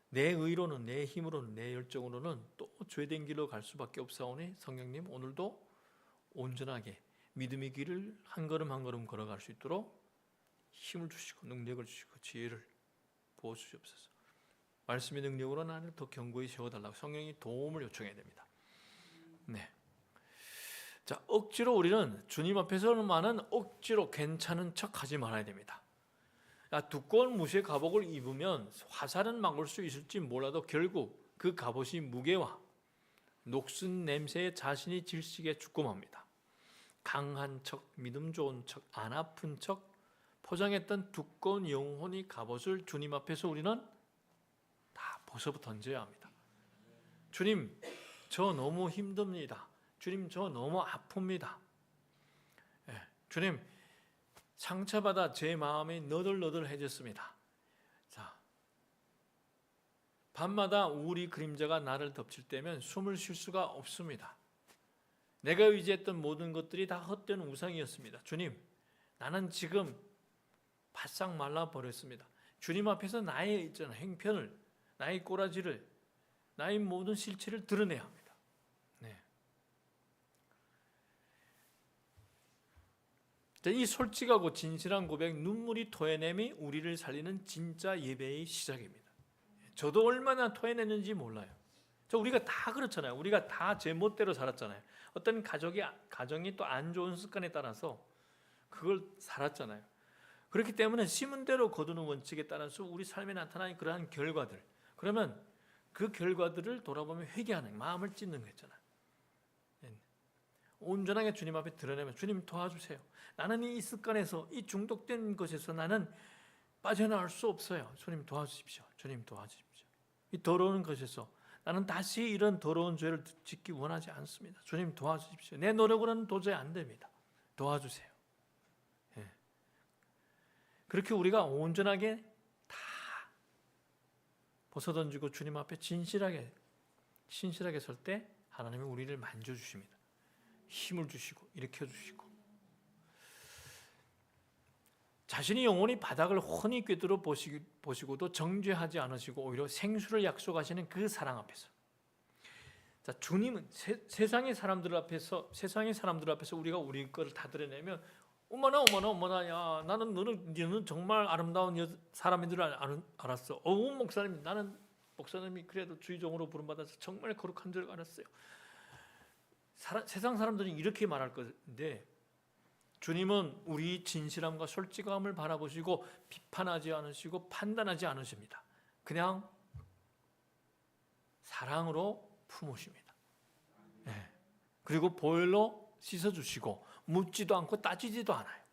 내 의로는, 내 힘으로는, 내 열정으로는 또 죄된 길로 갈 수밖에 없사오니 성령님 오늘도 온전하게 믿음의 길을 한 걸음 한 걸음 걸어갈 수 있도록 힘을 주시고 능력을 주시고 지혜를 부어주시옵소서. 말씀의 능력으로 나를 더 견고히 세워달라고 성령이 도움을 요청해야 됩니다. 네. 자, 억지로 우리는 주님 앞에서는 억지로 괜찮은 척 하지 말아야 됩니다. 두꺼운 무쇠 갑옷을 입으면 화살은 막을 수 있을지 몰라도 결국 그 갑옷이 무게와 녹슨 냄새에 자신이 질식에 죽고 맙니다. 강한 척, 믿음 좋은 척, 안 아픈 척 포장했던 두꺼운 영혼의 갑옷을 주님 앞에서 우리는 다 벗어 던져야 합니다. 주님, 저 너무 힘듭니다. 주님, 저 너무 아픕니다. 주님, 상처받아 제 마음이 너덜너덜해졌습니다. 자, 밤마다 우울이 그림자가 나를 덮칠 때면 숨을 쉴 수가 없습니다. 내가 의지했던 모든 것들이 다 헛된 우상이었습니다. 주님, 나는 지금 바싹 말라버렸습니다. 주님 앞에서 나의 행편을, 나의 꼬라지를, 나의 모든 실체를 드러내야 합니다. 이 솔직하고 진실한 고백, 눈물이 토해냄이 우리를 살리는 진짜 예배의 시작입니다. 저도 얼마나 토해냈는지 몰라요. 우리가 다 그렇잖아요. 우리가 다 제 멋대로 살았잖아요. 어떤 가정이 또 안 좋은 습관에 따라서 그걸 살았잖아요. 그렇기 때문에 심은 대로 거두는 원칙에 따라서 우리 삶에 나타나는 그러한 결과들, 그러면 그 결과들을 돌아보면 회개하는 마음을 찢는 거잖아요. 온전하게 주님 앞에 드러내면 주님 도와주세요. 나는 이 습관에서, 이 중독된 것에서 나는 빠져나올 수 없어요. 주님 도와주십시오. 주님 도와주십시오. 이 더러운 것에서 나는 다시 이런 더러운 죄를 짓기 원하지 않습니다. 주님 도와주십시오. 내 노력으로는 도저히 안 됩니다. 도와주세요. 예. 그렇게 우리가 온전하게 다 벗어던지고 주님 앞에 신실하게 설 때 하나님이 우리를 만져주십니다. 힘을 주시고 일으켜주시고, 자신이 영원히 바닥을 훤히 꿰뚫어 보시고도 정죄하지 않으시고 오히려 생수를 약속하시는 그 사랑 앞에서, 자, 주님은 세상의 사람들 앞에서 우리가 우리 것을 다 드러내면 어머나 야, 너는 정말 아름다운 사람인 줄 알았어. 목사님, 나는 목사님이 그래도 주의종으로 부름받아서 정말 거룩한 줄 알았어요. 세상 사람들은 이렇게 말할 건데, 주님은 우리 진실함과 솔직함을 바라보시고 비판하지 않으시고 판단하지 않으십니다. 그냥 사랑으로 품으십니다. 네. 그리고 보혈로 씻어주시고 묻지도 않고 따지지도 않아요.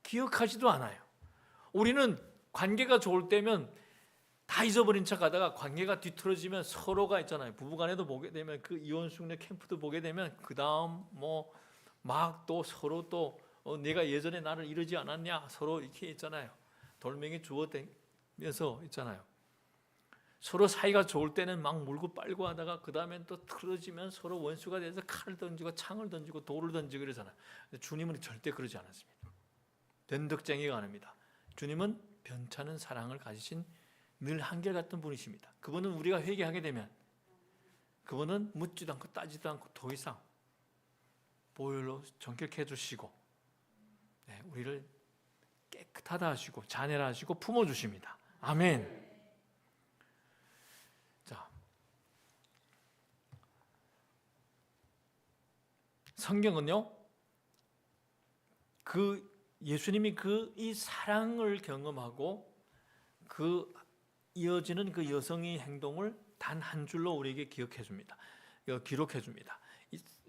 기억하지도 않아요. 우리는 관계가 좋을 때면 다 잊어버린 척 하다가 관계가 뒤틀어지면 서로가 있잖아요. 부부간에도 보게 되면, 그 이혼 숙녀 캠프도 보게 되면 그 다음 막 또 서로 또 내가 예전에 나를 이러지 않았냐, 서로 이렇게 있잖아요. 돌멩이 주워대면서 있잖아요. 서로 사이가 좋을 때는 막 물고 빨고 하다가 그 다음엔 또 틀어지면 서로 원수가 돼서 칼을 던지고 창을 던지고 돌을 던지고 그러잖아요. 주님은 절대 그러지 않았습니다. 변덕쟁이가 아닙니다. 주님은 변찮은 사랑을 가지신 늘 한결같은 분이십니다. 그분은 우리가 회개하게 되면 그분은 묻지도 않고 따지도 않고 더 이상 보혈로 정결케 해주시고, 우리를 깨끗하다 하시고 자녀라 하시고 품어주십니다. 아멘. 자, 성경은요, 예수님이 이 사랑을 경험하고 그 이어지는 그 여성의 행동을 단 한 줄로 우리에게 기록해 줍니다.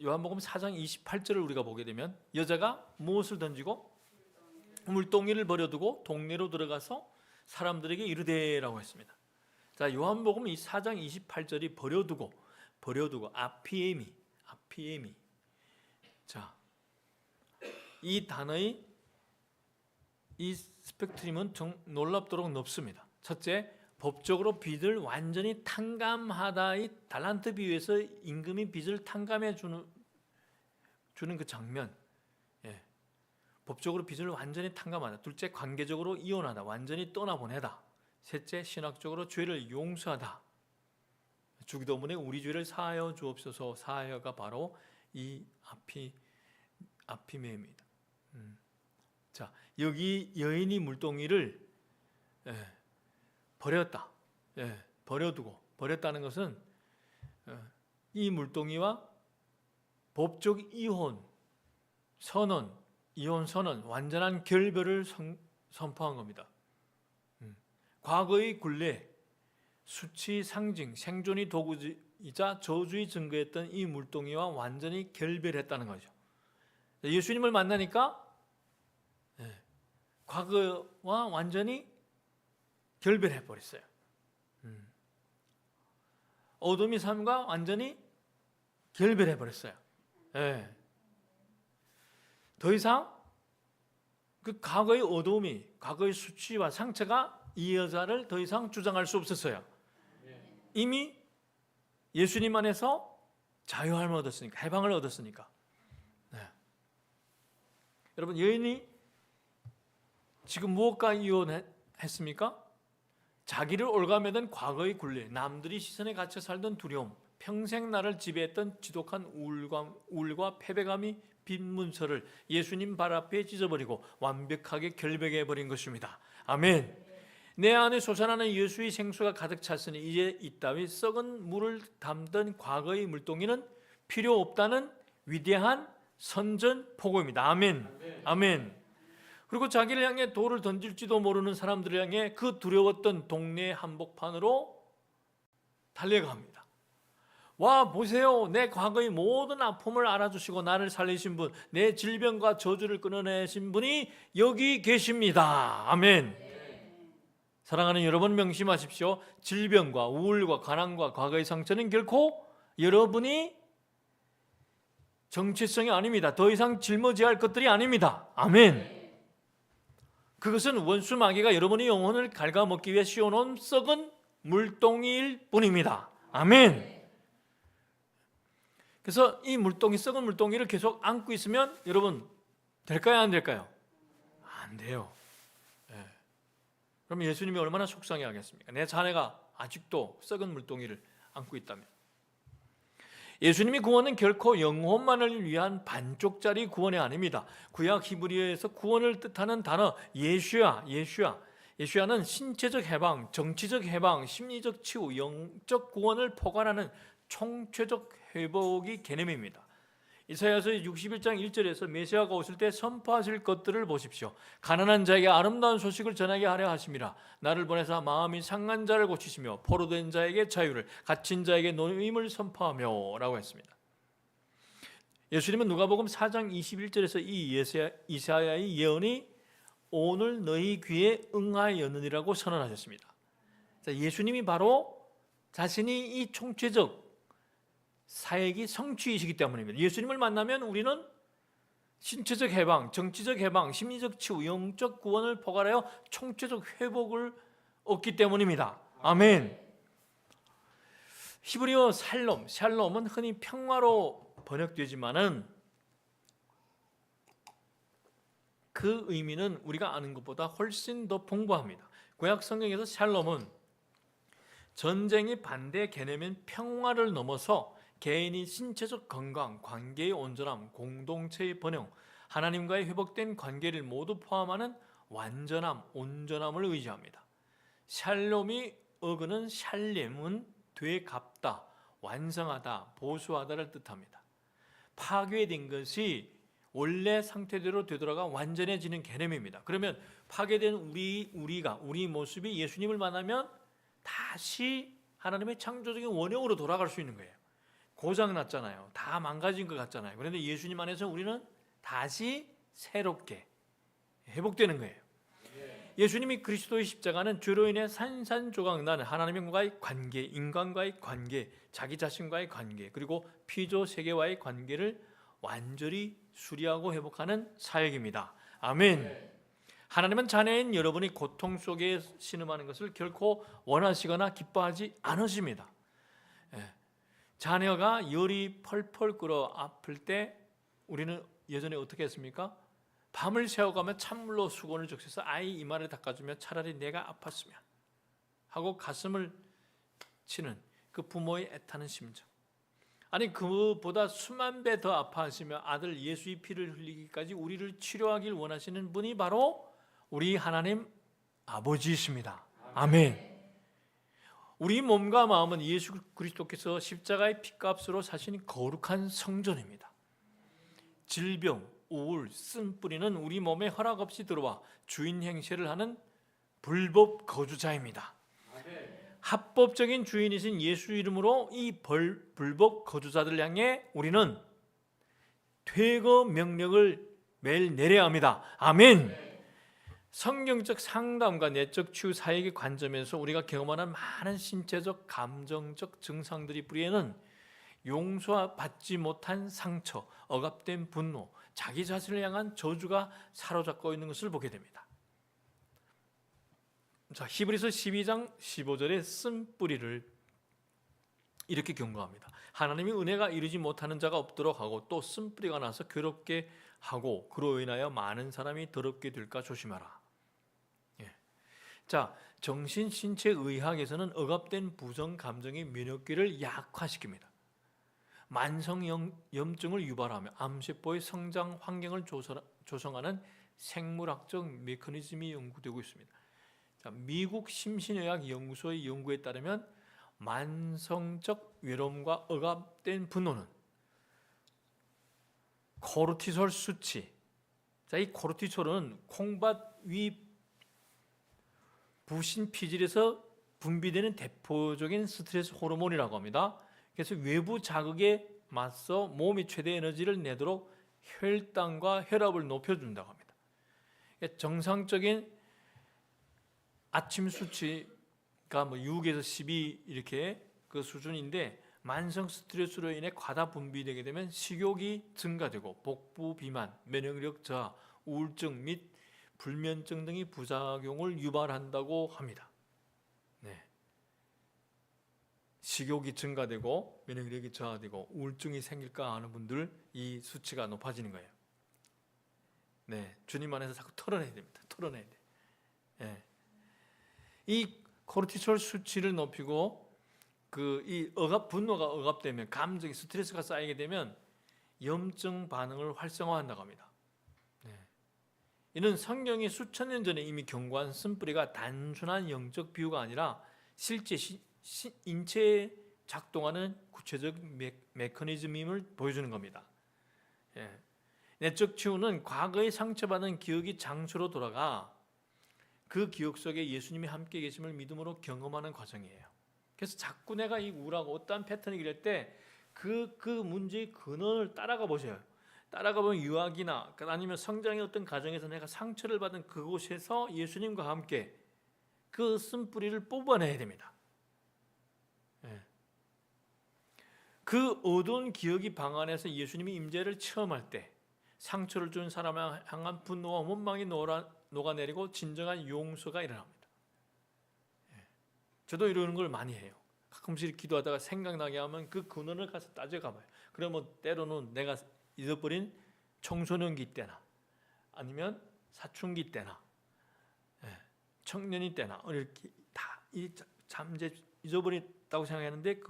요한복음 4장 28절을 우리가 보게 되면, 여자가 무엇을 던지고 물동이를 버려두고 동네로 들어가서 사람들에게 이르되라고 했습니다. 자, 요한복음 4장 28절이 버려두고 아피에미. 자, 이 단어의 이 스펙트럼은 놀랍도록 높습니다. 첫째, 법적으로 빚을 완전히 탕감하다의 달란트 비유에서 임금이 빚을 탕감해 주는 그 장면. 법적으로 빚을 완전히 탕감하다. 둘째, 관계적으로 이혼하다, 완전히 떠나보내다. 셋째, 신학적으로 죄를 용서하다. 주기도문에 우리 죄를 사하여 주옵소서. 사하여가 바로 이 아피메입니다. 자, 여기 여인이 물동이를 버렸다는 것은 이 물동이와 법적 이혼 선언, 완전한 결별을 선포한 겁니다. 과거의 굴레, 수치 상징, 생존의 도구이자 저주의 증거였던 이 물동이와 완전히 결별했다는 거죠. 예수님을 만나니까 과거와 완전히 결별해 버렸어요. 어둠의 삶과 완전히 결별해 버렸어요. 더 이상 그 과거의 어둠이, 과거의 수치와 상처가 이 여자를 더 이상 주장할 수 없었어요. 이미 예수님 안에서 자유함을 얻었으니까, 해방을 얻었으니까. 여러분, 여인이 지금 무엇과 이혼했습니까? 자기를 올가매던 과거의 굴레, 남들이 시선에 갇혀 살던 두려움, 평생 나를 지배했던 지독한 우울과 패배감이 빈 문서를 예수님 발 앞에 찢어버리고 완벽하게 결백해버린 것입니다. 아멘. 내 안에 솟아나는 예수의 생수가 가득 찼으니 이제 이따위 썩은 물을 담던 과거의 물동이는 필요 없다는 위대한 선전포고입니다. 아멘. 아멘. 그리고 자기를 향해 돌을 던질지도 모르는 사람들을 향해 그 두려웠던 동네 한복판으로 달려갑니다. 와 보세요, 내 과거의 모든 아픔을 알아주시고 나를 살리신 분, 내 질병과 저주를 끊어내신 분이 여기 계십니다. 아멘. 사랑하는 여러분, 명심하십시오. 질병과 우울과 가난과 과거의 상처는 결코 여러분이 정체성이 아닙니다. 더 이상 짊어져야 할 것들이 아닙니다. 아멘. 그것은 원수 마귀가 여러분의 영혼을 갉아먹기 위해 씌워놓은 썩은 물동이일 뿐입니다. 아멘. 그래서 이 물동이, 썩은 물동이를 계속 안고 있으면 여러분 될까요, 안 될까요? 안 돼요. 그럼 예수님이 얼마나 속상해 하겠습니까? 내 자네가 아직도 썩은 물동이를 안고 있다면. 예수님이 구원은 결코 영혼만을 위한 반쪽짜리 구원이 아닙니다. 구약 히브리어에서 구원을 뜻하는 단어 예슈아는 신체적 해방, 정치적 해방, 심리적 치유, 영적 구원을 포괄하는 총체적 회복의 개념입니다. 이사야서 61장 1절에서 메시아가 오실 때 선포하실 것들을 보십시오. 가난한 자에게 아름다운 소식을 전하게 하려 하심이라. 나를 보내사 마음이 상한 자를 고치시며 포로된 자에게 자유를, 갇힌 자에게 노임을 선포하며 라고 했습니다. 예수님은 누가복음 4장 21절에서 이 이사야의 예언이 오늘 너희 귀에 응하였느니라고 선언하셨습니다. 자, 예수님이 바로 자신이 이 총체적 사역이 성취이시기 때문입니다. 예수님을 만나면 우리는 신체적 해방, 정치적 해방, 심리적 치유, 영적 구원을 포괄하여 총체적 회복을 얻기 때문입니다. 아멘. 히브리어 샬롬은 흔히 평화로 번역되지만은 그 의미는 우리가 아는 것보다 훨씬 더 풍부합니다. 구약 성경에서 샬롬은 전쟁의 반대 개념인 평화를 넘어서 개인이 신체적 건강, 관계의 온전함, 공동체의 번영, 하나님과의 회복된 관계를 모두 포함하는 완전함, 온전함을 의지합니다. 샬롬이 어그는 샬렘은 되갚다, 완성하다, 보수하다를 뜻합니다. 파괴된 것이 원래 상태대로 되돌아가 완전해지는 개념입니다. 그러면 파괴된 우리 모습이 예수님을 만나면 다시 하나님의 창조적인 원형으로 돌아갈 수 있는 거예요. 고장났잖아요. 다 망가진 것 같잖아요. 그런데 예수님 안에서 우리는 다시 새롭게 회복되는 거예요. 예수님이 그리스도의 십자가는 죄로 인해 산산조각나는 하나님과의 관계, 인간과의 관계, 자기 자신과의 관계, 그리고 피조 세계와의 관계를 완전히 수리하고 회복하는 사역입니다. 아멘. 하나님은 자녀인 여러분이 고통 속에 신음하는 것을 결코 원하시거나 기뻐하지 않으십니다. 자녀가 열이 펄펄 끓어 아플 때 우리는 예전에 어떻게 했습니까? 밤을 새워가며 찬물로 수건을 적셔서 아이 이마를 닦아주며 차라리 내가 아팠으면 하고 가슴을 치는 그 부모의 애타는 심정. 아니 그보다 수만 배 더 아파하시며 아들 예수의 피를 흘리기까지 우리를 치료하길 원하시는 분이 바로 우리 하나님 아버지이십니다. 아멘. 우리 몸과 마음은 예수 그리스도께서 십자가의 피값으로 사신 거룩한 성전입니다. 질병, 우울, 쓴뿌리는 우리 몸에 허락 없이 들어와 주인 행세를 하는 불법 거주자입니다. 합법적인 주인이신 예수 이름으로 이 불법 거주자들 향해 우리는 퇴거 명령을 매일 내려야 합니다. 아멘. 성경적 상담과 내적 치유 사역의 관점에서 우리가 경험하는 많은 신체적, 감정적 증상들이 뿌리에는 용서받지 못한 상처, 억압된 분노, 자기 자신을 향한 저주가 사로잡고 있는 것을 보게 됩니다. 자, 히브리서 12장 15절의 쓴뿌리를 이렇게 경고합니다. 하나님이 은혜가 이루지 못하는 자가 없도록 하고 또 쓴뿌리가 나서 괴롭게 하고 그로 인하여 많은 사람이 더럽게 될까 조심하라. 자, 정신 신체 의학에서는 억압된 부정 감정의 면역기를 약화시킵니다. 만성 염증을 유발하며 암세포의 성장 환경을 조성하는 생물학적 메커니즘이 연구되고 있습니다. 자, 미국 심신의학 연구소의 연구에 따르면 만성적 외로움과 억압된 분노는 코르티솔 수치, 자, 이 코르티솔은 콩밭 위 부신 피질에서 분비되는 대표적인 스트레스 호르몬이라고 합니다. 그래서 외부 자극에 맞서 몸이 최대 에너지를 내도록 혈당과 혈압을 높여준다고 합니다. 정상적인 아침 수치가 6에서 12 이렇게 그 수준인데, 만성 스트레스로 인해 과다 분비되게 되면 식욕이 증가되고 복부 비만, 면역력 저하, 우울증 및 불면증 등의 부작용을 유발한다고 합니다. 네. 식욕이 증가되고 면역력이 저하되고 우울증이 생길까 하는 분들, 이 수치가 높아지는 거예요. 네, 주님 안에서 자꾸 털어내야 됩니다. 털어내야 돼. 네. 이 코르티솔 수치를 높이고 이 분노가 억압되면, 감정이 스트레스가 쌓이게 되면 염증 반응을 활성화한다고 합니다. 네. 이는 성경이 수천 년 전에 이미 경고한 쓴뿌리가 단순한 영적 비유가 아니라 실제 인체에 작동하는 구체적 메커니즘임을 보여주는 겁니다. 예. 내적 치유는 과거에 상처받은 기억이 장소로 돌아가 그 기억 속에 예수님이 함께 계심을 믿음으로 경험하는 과정이에요. 그래서 자꾸 내가 이 우울하고 어떠한 패턴이 이럴 때 그 문제의 근원을 따라가 보세요. 따라가 보면 유학이나 아니면 성장의 어떤 과정에서 내가 상처를 받은 그곳에서 예수님과 함께 그 쓴뿌리를 뽑아내야 됩니다. 예. 그 어두운 기억이 방 안에서 예수님이 임재를 체험할 때 상처를 준 사람을 향한 분노와 원망이 녹아내리고 진정한 용서가 일어납니다. 예. 저도 이러는 걸 많이 해요. 가끔씩 기도하다가 생각나게 하면 그 근원을 가서 따져가봐요. 그러면 때로는 내가 잊어버린 청소년기 때나 아니면 사춘기 때나 청년이 때나 이렇게 다 잠재 잊어버렸다고 생각하는데,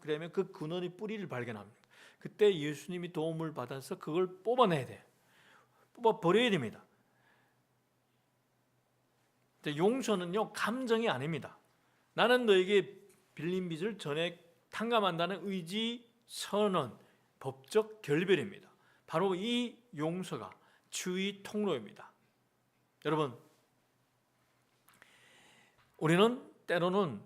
그러면 그 근원의 뿌리를 발견합니다. 그때 예수님이 도움을 받아서 그걸 뽑아내야 돼요. 뽑아버려야 됩니다. 용서는요, 감정이 아닙니다. 나는 너에게 빌린 빚을 전액 탕감한다는 의지, 선언, 법적 결별입니다. 바로 이 용서가 치유의 통로입니다. 여러분, 우리는 때로는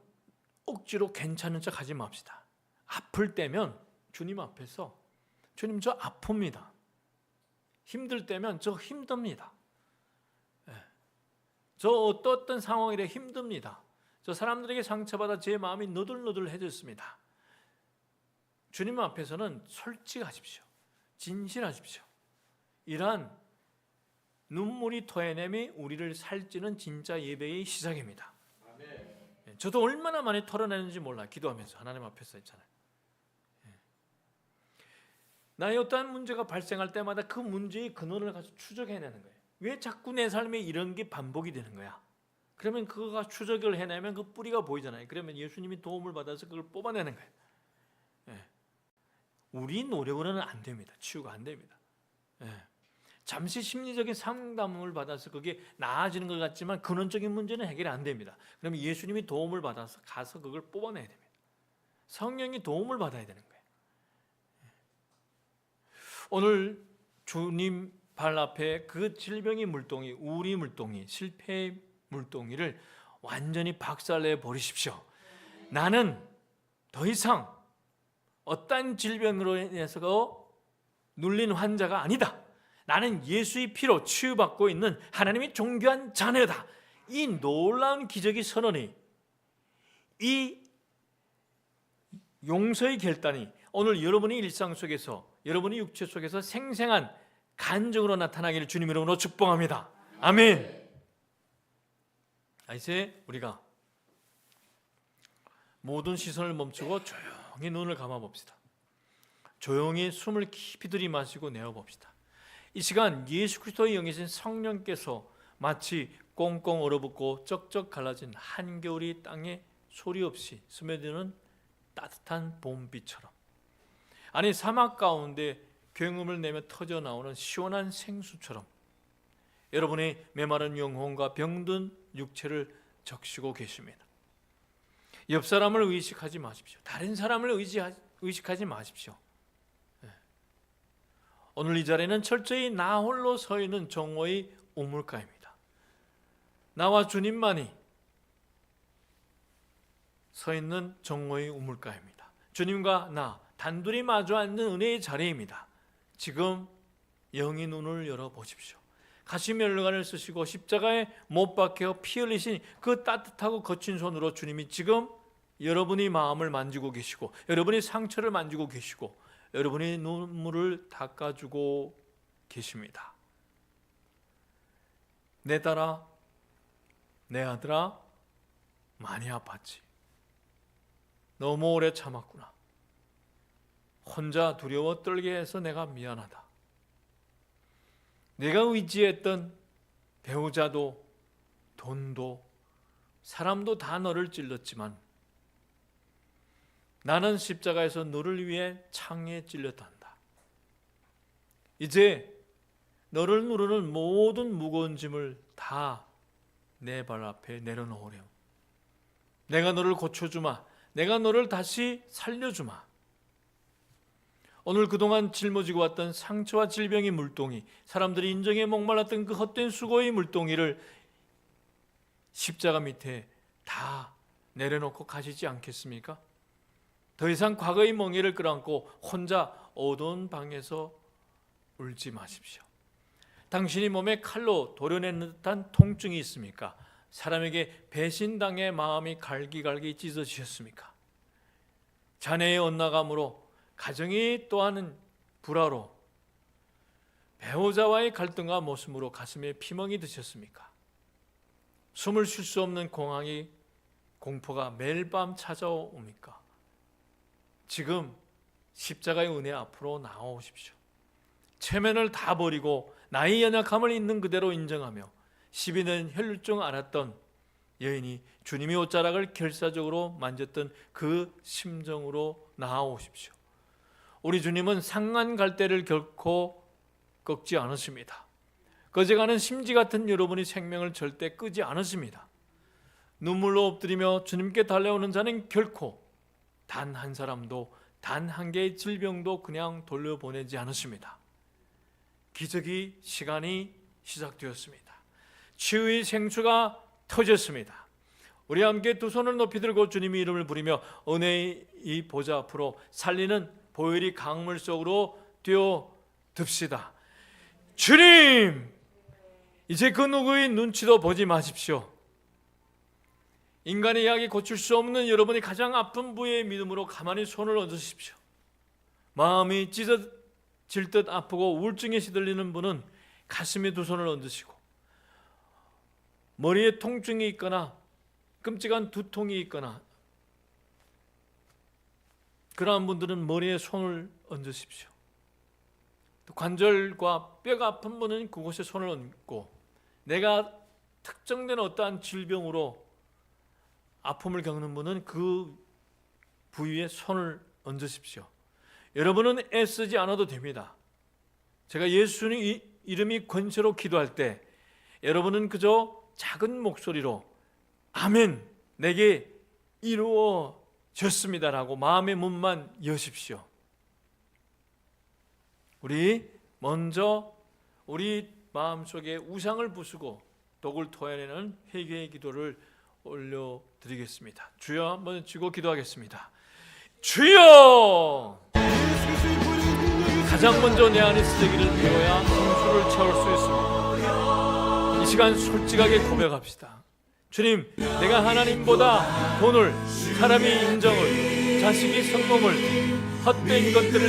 억지로 괜찮은 척 하지 맙시다. 아플 때면 주님 앞에서, 주님 저 아픕니다. 힘들 때면 저 힘듭니다. 저 어떤 상황이라 힘듭니다. 저 사람들에게 상처받아 제 마음이 너들너들해졌습니다. 주님 앞에서는 솔직하십시오. 진실하십시오. 이러한 눈물이 토해냄이 우리를 살찌는 진짜 예배의 시작입니다. 아멘. 저도 얼마나 많이 털어내는지 몰라요. 기도하면서 하나님 앞에서 있잖아요. 나의 어떠한 문제가 발생할 때마다 그 문제의 근원을 가서 추적해내는 거예요. 왜 자꾸 내 삶에 이런 게 반복이 되는 거야? 그러면 그거가 추적을 해내면 그 뿌리가 보이잖아요. 그러면 예수님이 도움을 받아서 그걸 뽑아내는 거예요. 우리 노력으로는 안 됩니다. 치유가 안 됩니다. 잠시 심리적인 상담을 받아서 그게 나아지는 것 같지만 근원적인 문제는 해결이 안 됩니다. 그러면 예수님이 도움을 받아서 가서 그걸 뽑아내야 됩니다. 성령이 도움을 받아야 되는 거예요. 오늘 주님 발 앞에 그 질병의 물동이, 우울의 물동이, 실패의 물동이를 완전히 박살내 버리십시오. 나는 더 이상 어떤 질병으로 인해서 눌린 환자가 아니다. 나는 예수의 피로 치유받고 있는 하나님의 존귀한 자녀다. 이 놀라운 기적의 선언이, 이 용서의 결단이 오늘 여러분의 일상 속에서, 여러분의 육체 속에서 생생한 간증으로 나타나기를 주님 이름으로 축복합니다. 아멘. 이제 우리가 모든 시선을 멈추고 조용히 눈을 감아봅시다. 조용히 숨을 깊이 들이마시고 내어봅시다. 이 시간 예수 그리스도의 영이신 성령께서 마치 꽁꽁 얼어붙고 쩍쩍 갈라진 한겨울이 땅에 소리 없이 스며드는 따뜻한 봄비처럼, 아니 사막 가운데 굉음을 내며 터져 나오는 시원한 생수처럼 여러분의 메마른 영혼과 병든 육체를 적시고 계십니다. 옆 사람을 의식하지 마십시오. 다른 사람을 의식하지 마십시오. 오늘 이 자리는 철저히 나 홀로 서 있는 정오의 우물가입니다. 나와 주님만이 서 있는 정오의 우물가입니다. 주님과 나 단둘이 마주 앉는 은혜의 자리입니다. 지금 영의 눈을 열어보십시오. 가시면류관을 쓰시고 십자가에 못 박혀 피 흘리신 그 따뜻하고 거친 손으로 주님이 지금 여러분의 마음을 만지고 계시고, 여러분의 상처를 만지고 계시고, 여러분의 눈물을 닦아주고 계십니다. 내 딸아, 내 아들아, 많이 아팠지. 너무 오래 참았구나. 혼자 두려워 떨게 해서 내가 미안하다. 내가 의지했던 배우자도 돈도 사람도 다 너를 찔렀지만 나는 십자가에서 너를 위해 창에 찔렸단다. 이제 너를 누르는 모든 무거운 짐을 다 내 발 앞에 내려놓으렴. 내가 너를 고쳐주마. 내가 너를 다시 살려주마. 오늘 그동안 짊어지고 왔던 상처와 질병의 물동이, 사람들이 인정에 목말랐던 그 헛된 수고의 물동이를 십자가 밑에 다 내려놓고 가시지 않겠습니까? 더 이상 과거의 멍에를 끌어안고 혼자 어두운 방에서 울지 마십시오. 당신이 몸에 칼로 도려낸 듯한 통증이 있습니까? 사람에게 배신당해 마음이 갈기갈기 찢어지셨습니까? 자녀의 엇나감으로, 가정이 또한 불화로, 배우자와의 갈등과 모순으로 가슴에 피멍이 드셨습니까? 숨을 쉴 수 없는 공포가 매일 밤 찾아옵니까? 지금 십자가의 은혜 앞으로 나오십시오. 체면을 다 버리고 나의 연약함을 있는 그대로 인정하며 시비는 혈류증 앓았던 여인이 주님의 옷자락을 결사적으로 만졌던 그 심정으로 나아오십시오. 우리 주님은 상한 갈대를 결코 꺾지 않으십니다. 꺼져가는 심지 같은 여러분의 생명을 절대 끄지 않으십니다. 눈물로 엎드리며 주님께 달려오는 자는 결코 단 한 사람도, 단 한 개의 질병도 그냥 돌려보내지 않으십니다. 기적의 시간이 시작되었습니다. 치유의 생수가 터졌습니다. 우리 함께 두 손을 높이 들고 주님의 이름을 부르며 은혜의 이 보좌 앞으로 살리는 보혈이 강물 속으로 뛰어듭시다. 주님, 이제 그 누구의 눈치도 보지 마십시오. 인간의 약이 고칠 수 없는 여러분이 가장 아픈 부위의 믿음으로 가만히 손을 얹으십시오. 마음이 찢어질 듯 아프고 우울증에 시들리는 분은 가슴에 두 손을 얹으시고, 머리에 통증이 있거나 끔찍한 두통이 있거나 그러한 분들은 머리에 손을 얹으십시오. 또 관절과 뼈가 아픈 분은 그곳에 손을 얹고, 내가 특정된 어떠한 질병으로 아픔을 겪는 분은 그 부위에 손을 얹으십시오. 여러분은 애쓰지 않아도 됩니다. 제가 예수님 이름이 권세로 기도할 때 여러분은 그저 작은 목소리로 아멘, 내게 이루어졌습니다라고 마음의 문만 여십시오. 우리 먼저 우리 마음속에 우상을 부수고 독을 토해내는 회개의 기도를 올려드리겠습니다. 주여, 한번 쥐고 기도하겠습니다. 주여! 가장 먼저 내 안에 쓰레기를 비워야 성수를 채울 수 있습니다. 이 시간 솔직하게 고백합시다. 주님, 내가 하나님보다 돈을, 사람의 인정을, 자식의 성공을, 헛된 것들을